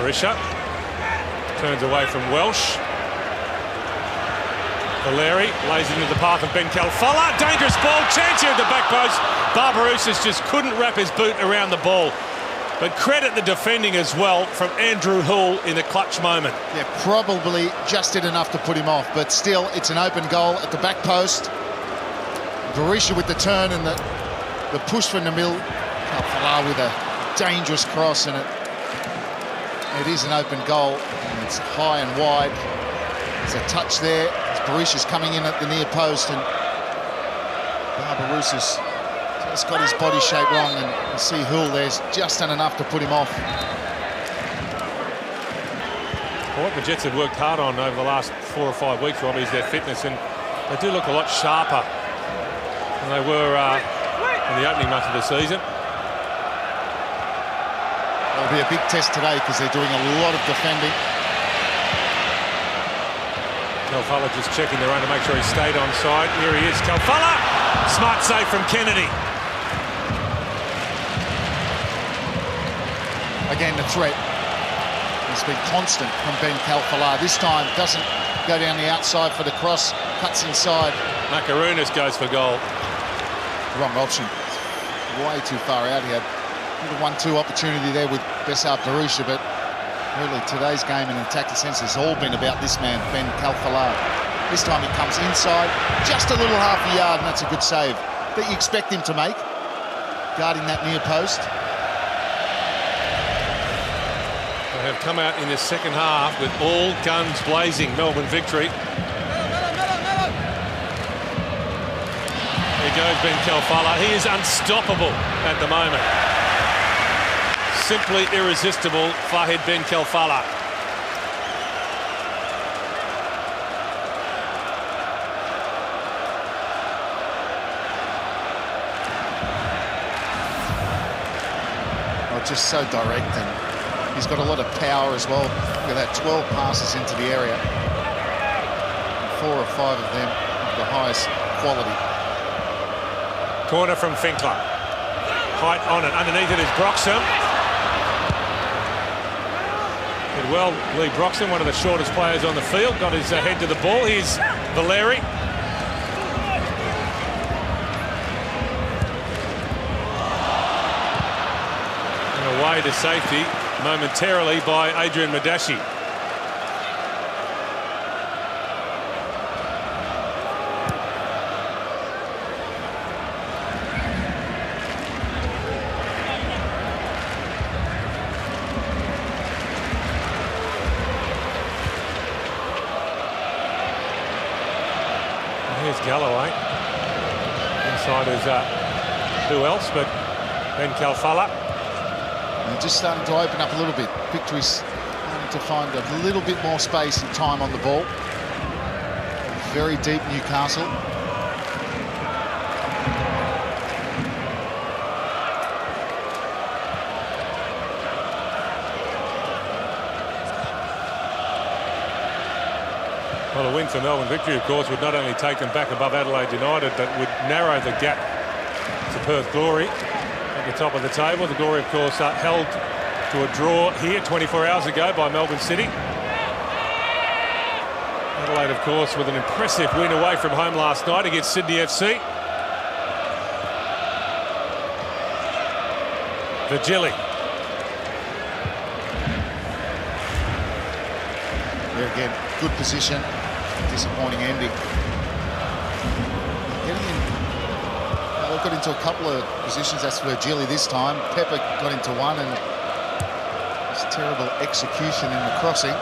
Berisha. Turns away from Welsh. Valeri lays it into the path of Ben Calfala. Dangerous ball, chance here at the back post. Barbarouses just couldn't wrap his boot around the ball. But credit the defending as well from Andrew Hull in a clutch moment. Yeah, probably just did enough to put him off, but still, it's an open goal at the back post. Berisha with the turn and the push from Nabil. Calfala with a dangerous cross, and it is an open goal. And it's high and wide. There's a touch there. Berisha's coming in at the near post, and Barbarouses just got his body shape wrong, and you see Hull there's just done enough to put him off. Well, what the Jets have worked hard on over the last 4 or 5 weeks, Robbie, is their fitness, and they do look a lot sharper than they were in the opening month of the season. It'll be a big test today because they're doing a lot of defending. Calfala just checking the run to make sure he stayed onside. Here he is, Calfala! Smart save from Kennedy. Again, the threat has been constant from Ben Calfala. This time doesn't go down the outside for the cross, cuts inside. Macaronis goes for goal. Wrong option. Way too far out. He had a 1-2 opportunity there with Besar Berisha, but really today's game in an attacking sense has all been about this man, Ben Calfala. This time he comes inside, just a little half a yard, and that's a good save that you expect him to make, guarding that near post. They have come out in the second half with all guns blazing. Melbourne victory. There goes Ben Calfala. He is unstoppable at the moment. Simply irresistible, Fahid Ben Calfala. Oh, just so direct, and he's got a lot of power as well. Look at that, 12 passes into the area. 4 or 5 of them of the highest quality. Corner from Finkler. Height on it. Underneath it is Broxham. Did well, Lee Broxham, one of the shortest players on the field, got his head to the ball. Here's Valeri. And away to safety momentarily by Adrian Madashi. Here's Galloway. Inside is who else but Ben Calfala. They're just starting to open up a little bit. Victory's starting to find a little bit more space and time on the ball. Very deep Newcastle. Well, a win for Melbourne victory, of course, would not only take them back above Adelaide United, but would narrow the gap to Perth Glory at the top of the table. The Glory, of course, held to a draw here 24 hours ago by Melbourne City. Adelaide, of course, with an impressive win away from home last night against Sydney FC. Virgili. There again, good position. Disappointing ending. Getting in, well, got into a couple of positions. That's Virgili this time. Pepper got into one, and it's terrible execution in the crossing.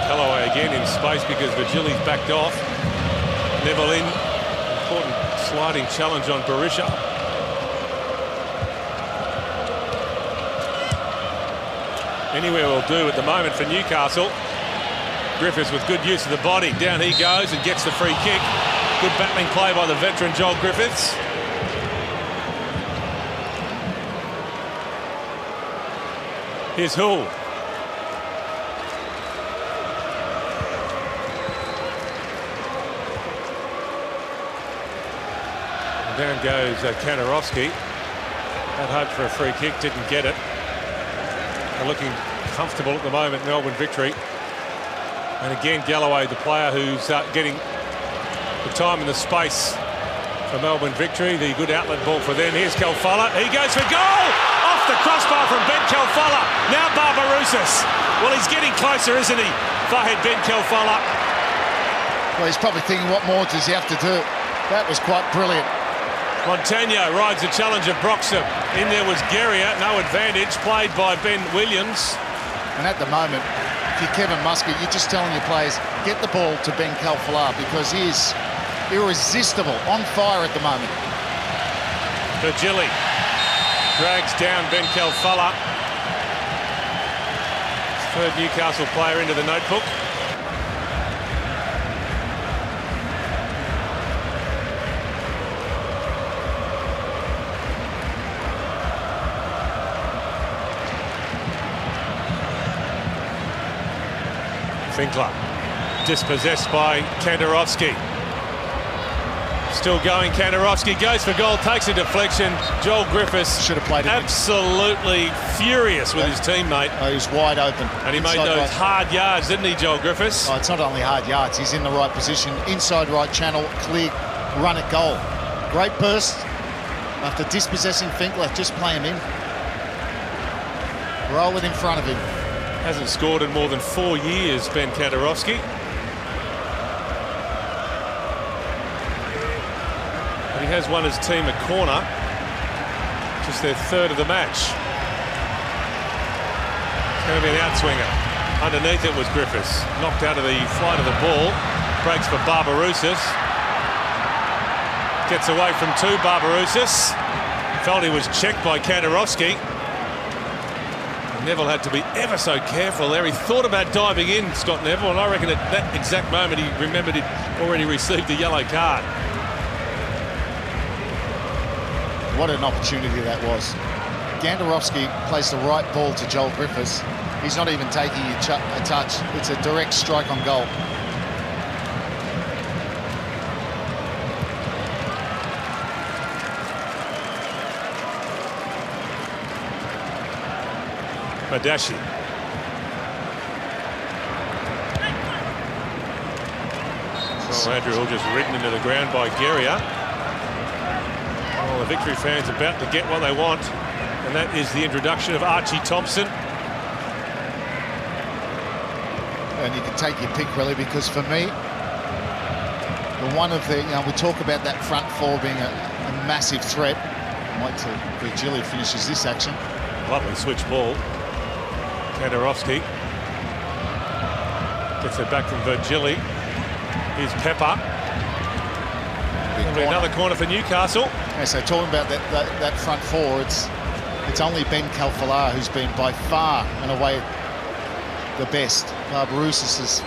Callaway again in space because Virgili's backed off. Neville in. Important sliding challenge on Berisha. Anywhere will do at the moment for Newcastle. Griffiths with good use of the body. Down he goes and gets the free kick. Good battling play by the veteran Joel Griffiths. Here's Hull. Down goes Kanarowski. Had hoped for a free kick, didn't get it. They're looking comfortable at the moment, Melbourne Victory. And again, Galloway, the player who's getting the time and the space for Melbourne Victory. The good outlet ball for them. Here's Kalfala. He goes for goal! Off the crossbar from Ben Kalfala. Now Barbarouses. Well, he's getting closer, isn't he? Fahed Ben Kalfala. Well, he's probably thinking, what more does he have to do? That was quite brilliant. Montagno rides the challenge of Broxham. In there was Guerrier, no advantage, played by Ben Williams. And at the moment, if you're Kevin Muscat, you're just telling your players, get the ball to Ben Kalfala, because he is irresistible, on fire at the moment. Virgili drags down Ben Kalfala. Third Newcastle player into the notebook. Finkler, dispossessed by Kandarowski. Still going, Kandarowski goes for goal, takes a deflection. Joel Griffiths should have played it. Absolutely furious with his teammate. Oh, he was wide open. And he made those hard yards, didn't he, Joel Griffiths? Oh, it's not only hard yards, he's in the right position, inside right channel, clear, run at goal. Great burst. After dispossessing Finkler, just play him in. Roll it in front of him. Hasn't scored in more than 4 years, Ben Kandarowski. But he has won his team a corner. Just their third of the match. It's going to be an outswinger. Underneath it was Griffiths. Knocked out of the flight of the ball. Breaks for Barbarouses. Gets away from two, Barbarouses. Felt he was checked by Kandarowski. Neville had to be ever so careful there. He thought about diving in, Scott Neville, and I reckon at that exact moment he remembered he'd already received a yellow card. What an opportunity that was. Kandarowski plays the right ball to Joel Griffiths. He's not even taking a touch. It's a direct strike on goal. Madashi. Well, Andrew Hill just ridden into the ground by Guerrier. Well, the Victory fans about to get what they want, and that is the introduction of Archie Thompson. And you can take your pick, really, because for me, we talk about that front four being a massive threat. Wait till Virgili finishes this action. Lovely switch ball. Kandarowski gets it back from Virgili. Here's Pepper. Another corner for Newcastle. Yeah, so talking about that front four, it's only Ben Kalfala who's been by far and away the best. Barbarouses has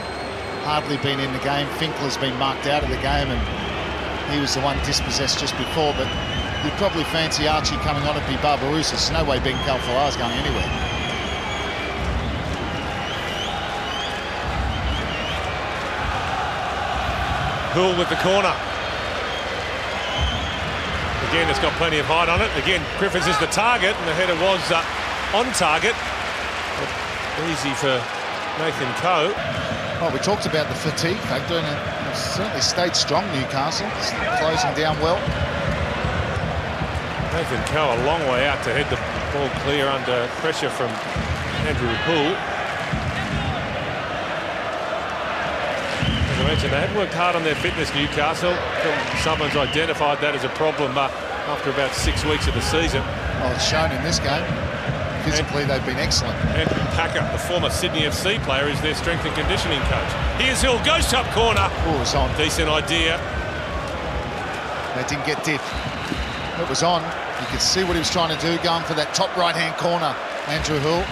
hardly been in the game. Finkler's been marked out of the game, and he was the one dispossessed just before. But you'd probably fancy Archie coming on and be Barbarouses. There's no way Ben Kalfala's going anywhere. Hull with the corner. Again, it's got plenty of height on it. Again, Griffiths is the target, and the header was on target. But easy for Nathan Coe. Well, we talked about the fatigue factor, and it certainly stayed strong, Newcastle. It's closing down well. Nathan Coe a long way out to head the ball clear under pressure from Andrew Hull. As I mentioned, they had worked hard on their fitness, Newcastle. Someone's identified that as a problem after about 6 weeks of the season. Well, it's shown in this game. Physically, they've been excellent. Andrew Packer, the former Sydney FC player, is their strength and conditioning coach. Here's Hill, goes top corner. Oh, it was on. Decent idea. They didn't get dip. It was on. You could see what he was trying to do, going for that top right-hand corner, Andrew Hill.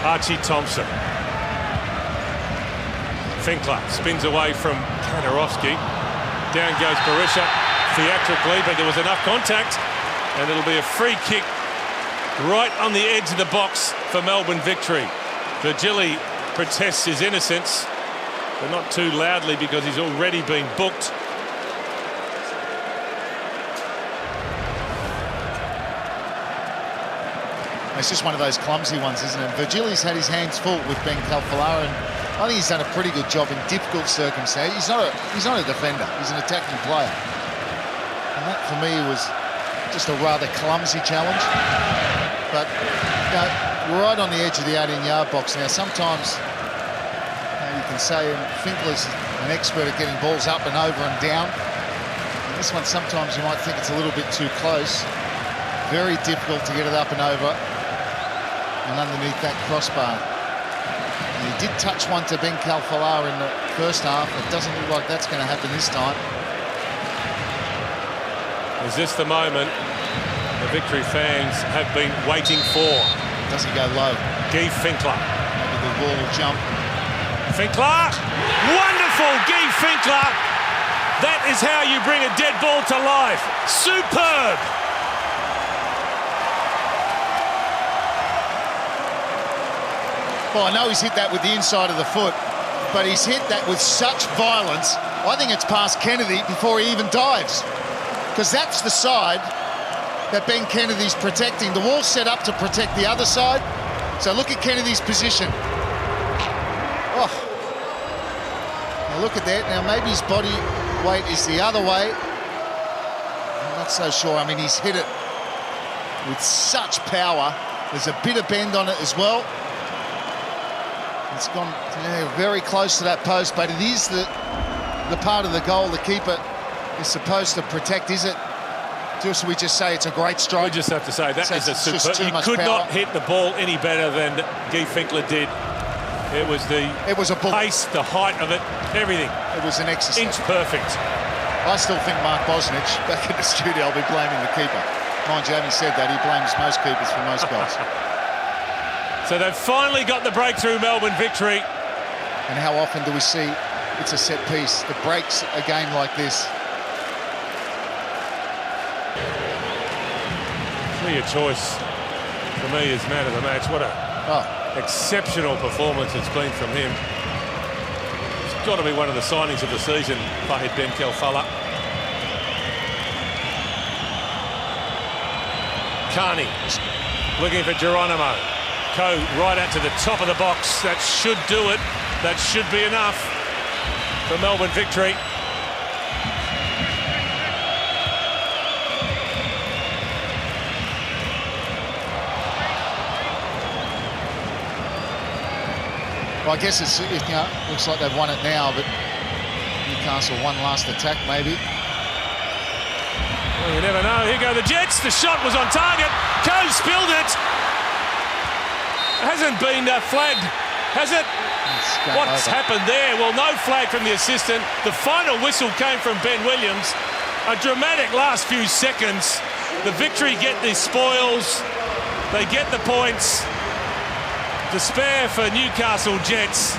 Archie Thompson. Finkler spins away from Kandarowski. Down goes Berisha theatrically, but there was enough contact, and it'll be a free kick right on the edge of the box for Melbourne Victory. Virgili protests his innocence, but not too loudly because he's already been booked. It's just one of those clumsy ones, isn't it? Virgili's had his hands full with Ben Calfalar, and I think he's done a pretty good job in difficult circumstances. He's not a defender, he's an attacking player. And that, for me, was just a rather clumsy challenge. But, you know, we're right on the edge of the 18-yard box now. Sometimes, you can say Finkler's an expert at getting balls up and over and down. And this one, sometimes you might think it's a little bit too close. Very difficult to get it up and over and underneath that crossbar. And he did touch one to Ben Calfalar in the first half. It doesn't look like that's going to happen this time. Is this the moment the Victory fans have been waiting for? Does he go low? Guy Finkler. Maybe the ball will jump. Finkler! Wonderful, Guy Finkler! That is how you bring a dead ball to life. Superb! Well, I know he's hit that with the inside of the foot, but he's hit that with such violence. I think it's past Kennedy before he even dives, because that's the side that Ben Kennedy's protecting. The wall's set up to protect the other side. So look at Kennedy's position. Oh, now look at that. Now maybe his body weight is the other way. I'm not so sure. I mean, he's hit it with such power. There's a bit of bend on it as well. It's gone very close to that post, but it is the part of the goal the keeper is supposed to protect, is it? Should we just say it's a great strike? We just have to say that is a super. You could not hit the ball any better than Guy Finkler did. It was a pace, the height of it, everything. It was an exercise. Inch perfect. I still think Mark Bosnich, back in the studio, I'll be blaming the keeper. Mind you, having said that, he blames most keepers for most goals. So they've finally got the breakthrough, Melbourne Victory. And how often do we see it's a set piece that breaks a game like this? Clear choice for me is man of the match. What a exceptional performance it's been from him. It's got to be one of the signings of the season, Fahid Ben Calfalar. Carney looking for Geronimo. Coe right out to the top of the box. That should do it. That should be enough for Melbourne Victory. Well, I guess it looks like they've won it now, but Newcastle one last attack maybe. Well, you never know. Here go the Jets. The shot was on target. Coe spilled it. Hasn't been flagged, has it? What's happened there? Well, no flag from the assistant. The final whistle came from Ben Williams. A dramatic last few seconds. The Victory get the spoils. They get the points. Despair for Newcastle Jets.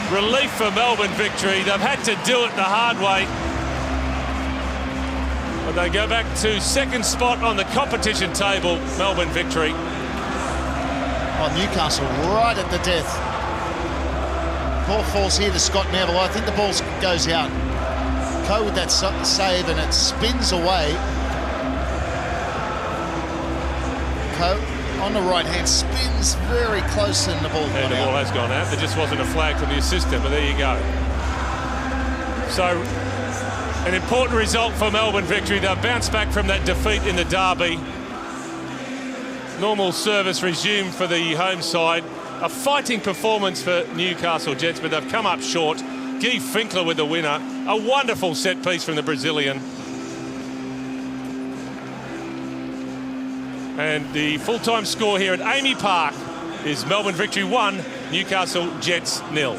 Relief for Melbourne Victory. They've had to do it the hard way. But they go back to second spot on the competition table, Melbourne Victory. Oh, Newcastle right at the death. Ball falls here to Scott Neville. I think the ball goes out. Coe with that save, and it spins away. Coe on the right hand spins very close, and the ball And the ball has gone out. There just wasn't a flag from the assistant, but there you go. So, an important result for Melbourne Victory. They've bounced back from that defeat in the derby. Normal service resumed for the home side. A fighting performance for Newcastle Jets, but they've come up short. Guy Finkler with the winner. A wonderful set piece from the Brazilian. And the full-time score here at Amy Park is Melbourne Victory 1, Newcastle Jets 0.